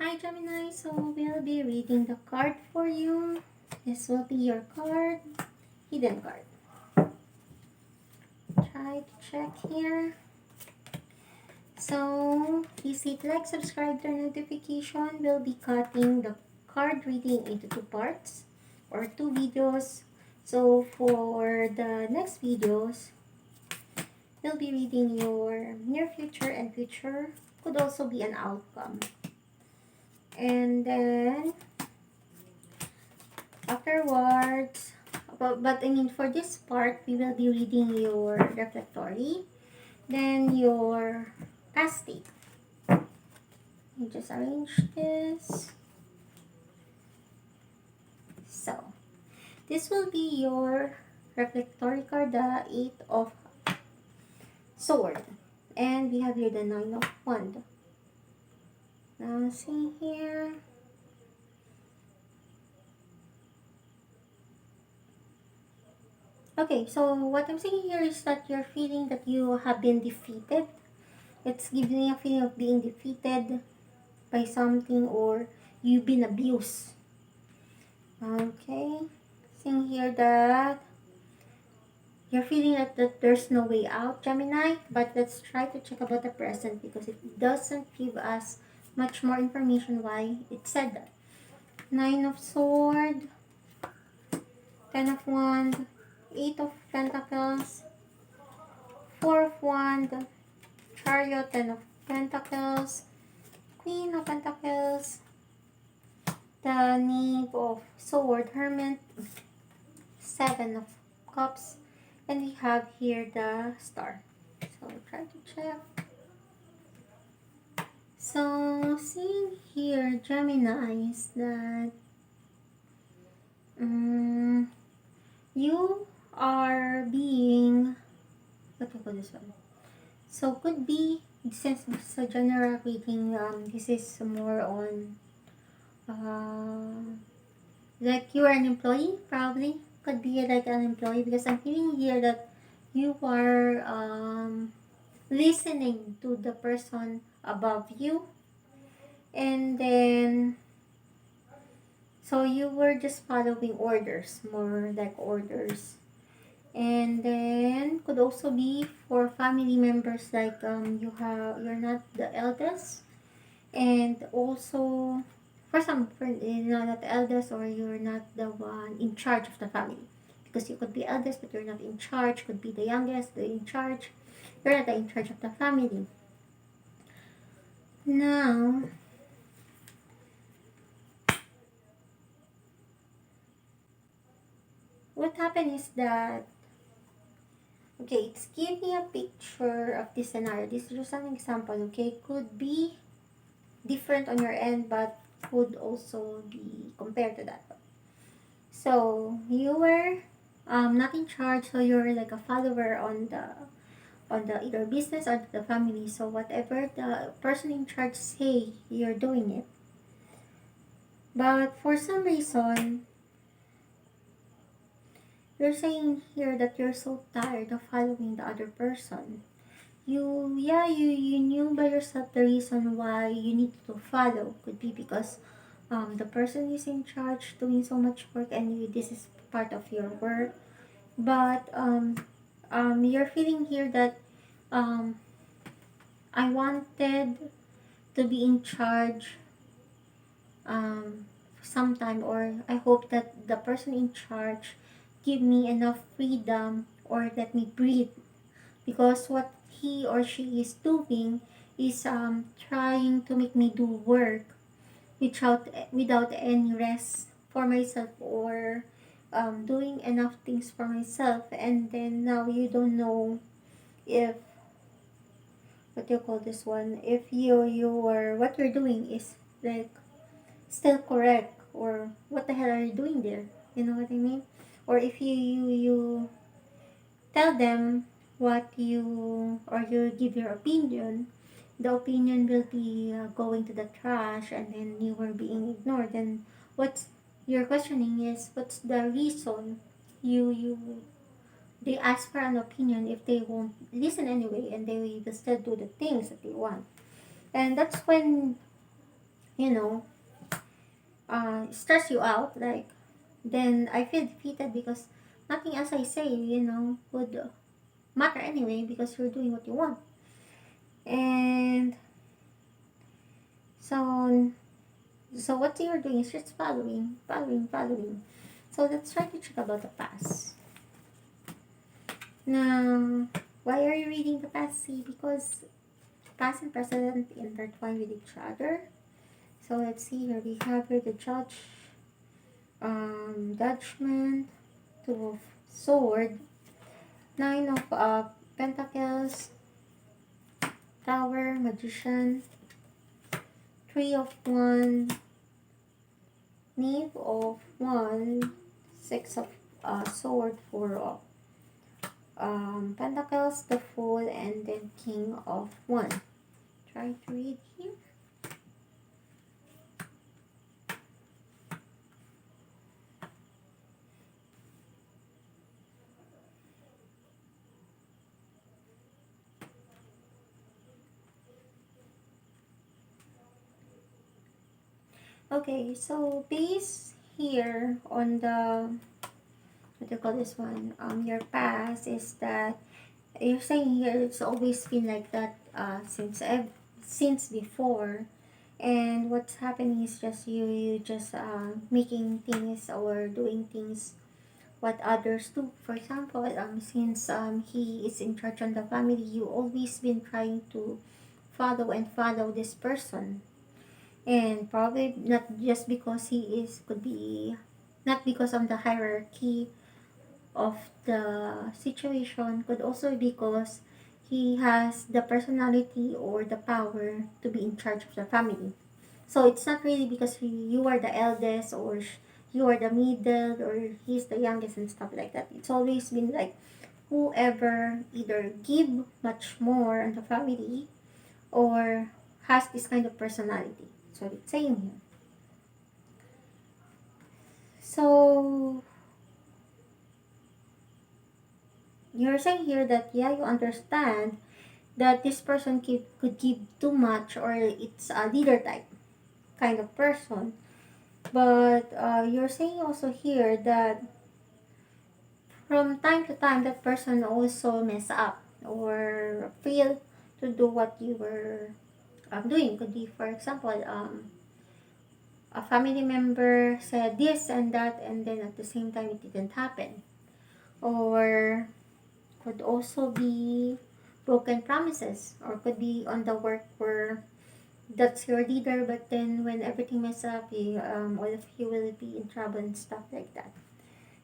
Hi Gemini, so we'll be reading the card for you. This will be your card, hidden card. Try to check here. So please hit like, subscribe, turn notification. We'll be cutting the card reading into two parts or two videos. So for the next videos, we'll be reading your near future and future. Could also be an outcome. And then afterwards, but I mean for this part, we will be reading your reflectory, then your past state. You just arrange this. So, this will be your reflectory card, the 8 of Sword. And we have here the 9 of Wand. Now, see here. Okay, so what I'm saying here is that you're feeling that you have been defeated. It's giving you a feeling of being defeated by something, or you've been abused. Okay, seeing here that you're feeling that there's no way out, Gemini, but let's try to check about the present because it doesn't give us much more information why it said that. 9 of Sword, 10 of Wand, 8 of Pentacles, 4 of Wand, Chariot, 10 of Pentacles, Queen of Pentacles, the Knave of Sword, Hermit, 7 of Cups, and we have here the Star. So try to check. So seeing here, Gemini, is that you are being, what do you call this one? So could be, since it's a general reading, this is more on like you are an employee, probably could be like an employee, because I'm feeling here that you are listening to the person above you, and then so you were just following orders, more like orders. And then could also be for family members, like you're not the eldest, and also for some friend you're not the eldest, or you're not the one in charge of the family, because you could be eldest but you're not in charge, could be the youngest, the in charge, you're not in charge of the family. Now what happened is that, okay, it's giving a picture of this scenario. This is just an example, okay? Could be different on your end, but could also be compared to that. So you were not in charge, so you're like a follower on the either business or the family. So whatever the person in charge say, you're doing it. But for some reason, you're saying here that you're so tired of following the other person. You knew by yourself the reason why you need to follow. Could be because the person is in charge doing so much work, and this is part of your work. But you're feeling here that um, I wanted to be in charge sometime, or I hope that the person in charge give me enough freedom or let me breathe, because what he or she is doing is trying to make me do work without any rest for myself, or doing enough things for myself, and then now you don't know if, what do you call this one, if you or what you're doing is like still correct, or what the hell are you doing there, you know what I mean? Or if you tell them what you, or you give your opinion, the opinion will be going to the trash, and then you were being ignored. And what's your questioning is, what's the reason you they ask for an opinion if they won't listen anyway, and they will still do the things that they want. And that's when you know, stress you out, like, then I feel defeated because nothing else I say, would matter anyway because you're doing what you want. And so, so what you're doing is just following, following, following. So let's try to check about the past. Now, why are you reading the past? See, because past and present intertwine with each other. So let's see here. We have here the judgment, two of sword, nine of pentacles, tower, magician, three of one, knave of one, six of sword, four of pentacles, the fool, and then king of one. Try to read here. Okay, so based here on the, what do you call this one, your past, is that you're saying here it's always been like that since before. And what's happening is just you just making things or doing things what others do. For example, since he is in charge on the family, you always been trying to follow this person. And probably not just because he is, could be not because of the hierarchy of the situation, could also because he has the personality or the power to be in charge of the family. So it's not really because you are the eldest, or you are the middle, or he's the youngest and stuff like that. It's always been like whoever either give much more in the family or has this kind of personality. So it's saying here. So you're saying here that, yeah, you understand that this person could give too much, or it's a leader type kind of person. But you're saying also here that from time to time that person also mess up or fail to do what you were doing. Could be, for example, a family member said this and that, and then at the same time it didn't happen. Or could also be broken promises, or could be on the work where that's your leader, but then when everything mess up, all of you will be in trouble and stuff like that.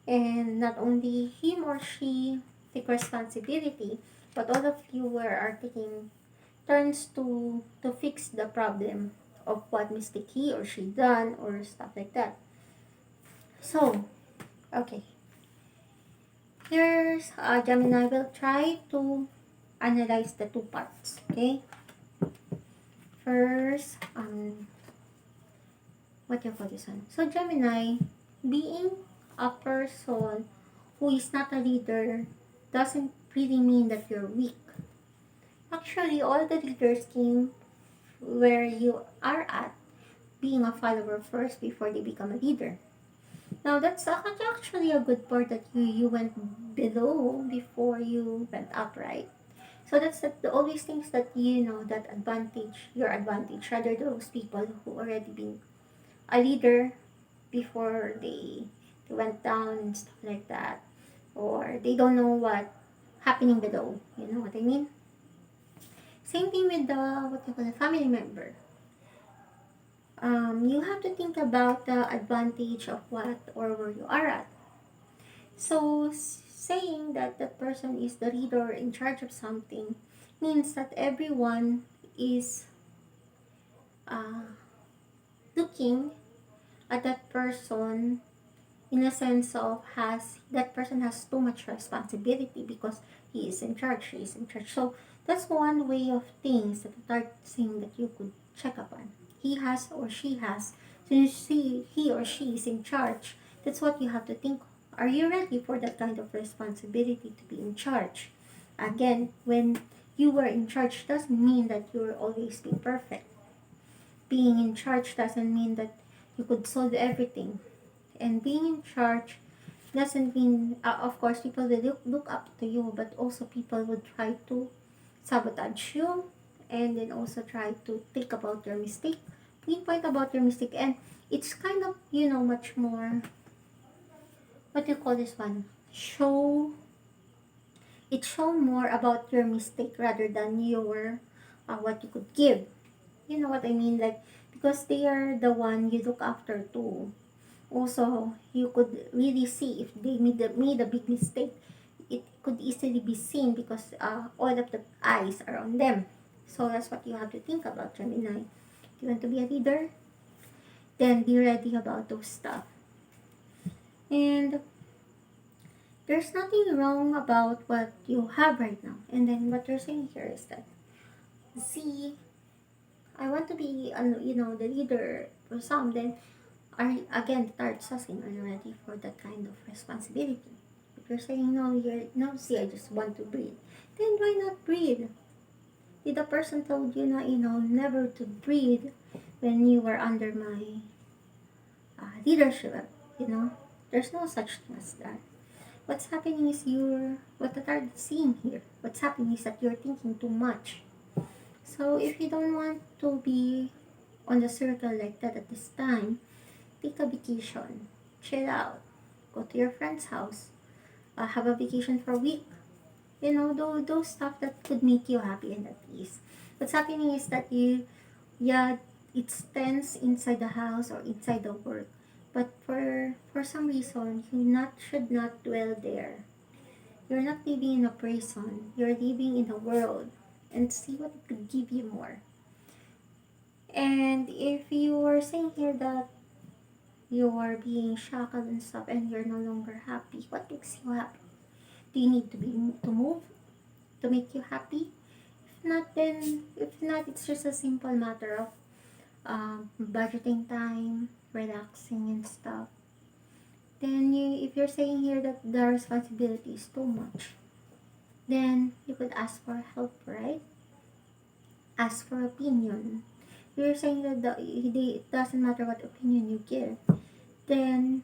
And not only him or she take responsibility, but all of you are taking turns to fix the problem of what mistake he or she done or stuff like that. So, okay. Here's Gemini will try to analyze the two parts. Okay. First, what do you call this one? So Gemini, being a person who is not a leader doesn't really mean that you're weak. Actually, all the leaders came where you are at, being a follower first before they become a leader. Now that's actually a good part that you went below before you went up, right? So that's the always things that that advantage, your advantage, rather those people who already been a leader before they went down and stuff like that, or they don't know what happening below. You know what I mean? Same thing with the what you call the family member. You have to think about the advantage of what or where you are at. So saying that that person is the leader in charge of something means that everyone is uh, looking at that person in a sense of has that person has too much responsibility because he is in charge, she is in charge. So that's one way of things that start saying that you could check upon. He has or she has. Since he or she is in charge, that's what you have to think. Are you ready for that kind of responsibility to be in charge? Again, when you were in charge doesn't mean that you're always being perfect. being in charge doesn't mean that you could solve everything. And being in charge doesn't mean, of course, people will look up to you, but also people will try to sabotage you, and then also try to think about your mistake, pinpoint about your mistake, and it's kind of, much more, what do you call this one? Show, it show more about your mistake rather than your, what you could give. You know what I mean? Like, because they are the one you look after too. Also, you could really see if they made a big mistake. It could easily be seen because all of the eyes are on them. So that's what you have to think about, Gemini. If you want to be a leader, then be ready about those stuff. And there's nothing wrong about what you have right now. And then what you're saying here is that, see, I want to be, the leader for some. Then, again, start asking, are you ready for that kind of responsibility? If you're saying no, no, see, I just want to breathe. Then why not breathe? Did the person told you not, never to breathe when you were under my leadership? There's no such thing as that. What's happening is what the target is seeing here. What's happening is that you're thinking too much. So if you don't want to be on the circle like that at this time, take a vacation, chill out, go to your friend's house, have a vacation for a week. Those stuff that could make you happy and at ease. What's happening is that it's tense inside the house or inside the work. But for some reason, you should not dwell there. You're not living in a prison. You're living in the world, and see what it could give you more. And if you are saying here that you are being shackled and stuff and you're no longer happy, what makes you happy? Do you need to move to make you happy? If not, it's just a simple matter of budgeting time, relaxing and stuff. Then if you're saying here that the responsibility is too much, then you could ask for help, right? Ask for opinion. If you're saying that it doesn't matter what opinion you give, then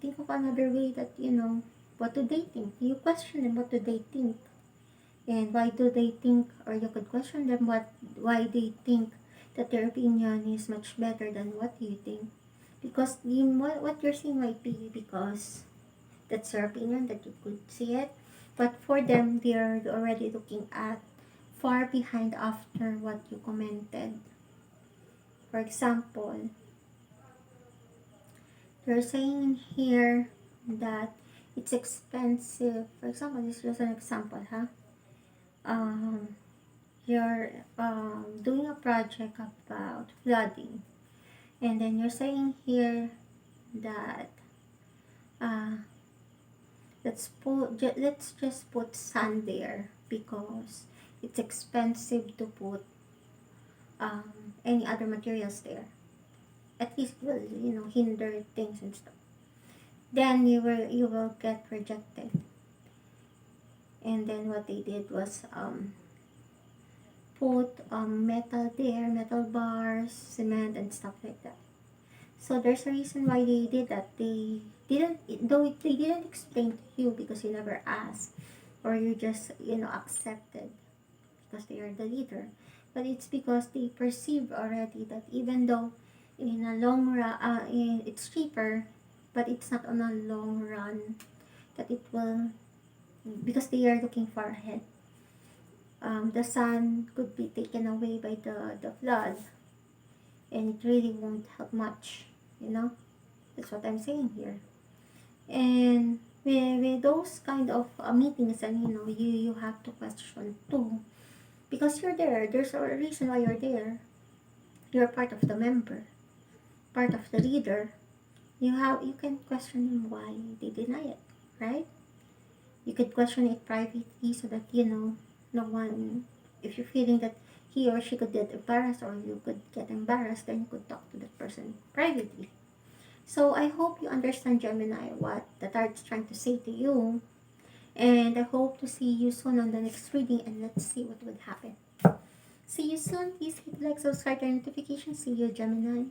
think of another way that, what do they think? You question them, what do they think? And why do they think, or you could question them why they think that their opinion is much better than what you think. Because what you're saying might be because that's your opinion, that you could see it. But for them, they're already looking at far behind after what you commented. For example, you're saying here that it's expensive. For example, this is just an example, huh? You're doing a project about flooding, and then you're saying here that let's just put sand there because it's expensive to put any other materials there. At least it will hinder things and stuff. Then you will get rejected. And then what they did was put metal there, metal bars, cement and stuff like that. So there's a reason why they did that. They didn't explain to you because you never asked, or you just accepted because they are the leader. But it's because they perceive already that even though in a long run it's cheaper, but it's not on a long run that it will, because they are looking far ahead. The sun could be taken away by the flood, and it really won't help much. That's what I'm saying here. And with those kind of meetings, and you have to question too, because you're there. There's a reason why you're there. You're part of the member, part of the leader. You can question them why they deny it, right? You could question it privately so that no one, if you're feeling that he or she could get embarrassed or you could get embarrassed, then you could talk to that person privately. So I hope you understand, Gemini, what the tarot is trying to say to you. And I hope to see you soon on the next reading, and let's see what would happen. See you soon. Please hit like, subscribe, and notifications. See you, Gemini.